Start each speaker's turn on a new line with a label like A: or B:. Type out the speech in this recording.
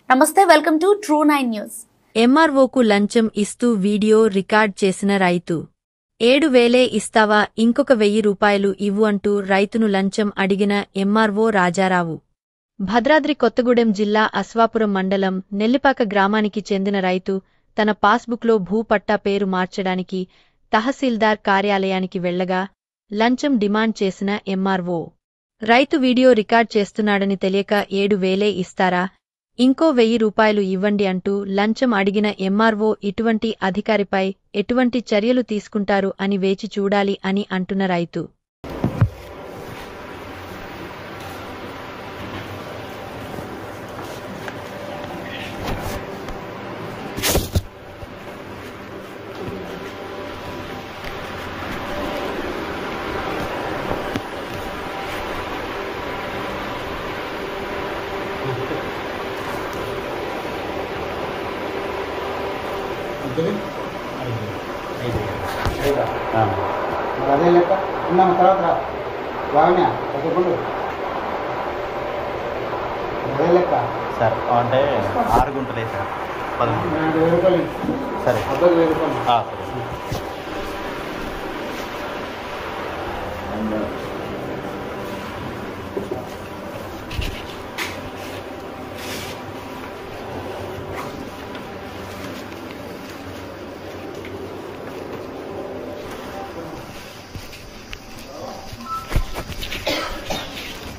A: నమస్తే, welcome to True9 news.
B: ఎంఆర్ఓకు లంచం ఇస్తూ వీడియో రికార్డ్ చేసిన రైతు. 7,000 ఇస్తావా, ఇంకొక 1,000 రూపాయలు ఇవ్వు అంటూ రైతును లంచం అడిగిన ఎంఆర్ఓ రాజారావు. భద్రాద్రి కొత్తగూడెం జిల్లా అశ్వాపురం మండలం నెల్లిపాక గ్రామానికి చెందిన రైతు తన పాస్బుక్లో భూపట్టా పేరు మార్చడానికి తహసీల్దార్ కార్యాలయానికి వెళ్లగా లంచం డిమాండ్ చేసిన ఎంఆర్ఓ. రైతు వీడియో రికార్డ్ చేస్తున్నాడని తెలియక 7,000 ఇస్తారా, ఇంకో 1,000 రూపాయలు ఇవ్వండి అంటూ లంచం అడిగిన ఎంఆర్ఓ ఇటువంటి అధికారిపై ఎటువంటి చర్యలు తీసుకుంటారు అని వేచి చూడాలి అని అంటున్న రైతు.
C: అదే లెక్క ఉన్నాము. తర్వాత రా బాగానే చదువుకుంటు అదే లెక్క
D: సార్. అంటే 6 గుంటలే సార్.
C: 10,000 రూపాయలు.
D: సరే,
C: 10,000 రూపాయలు.
D: సరే.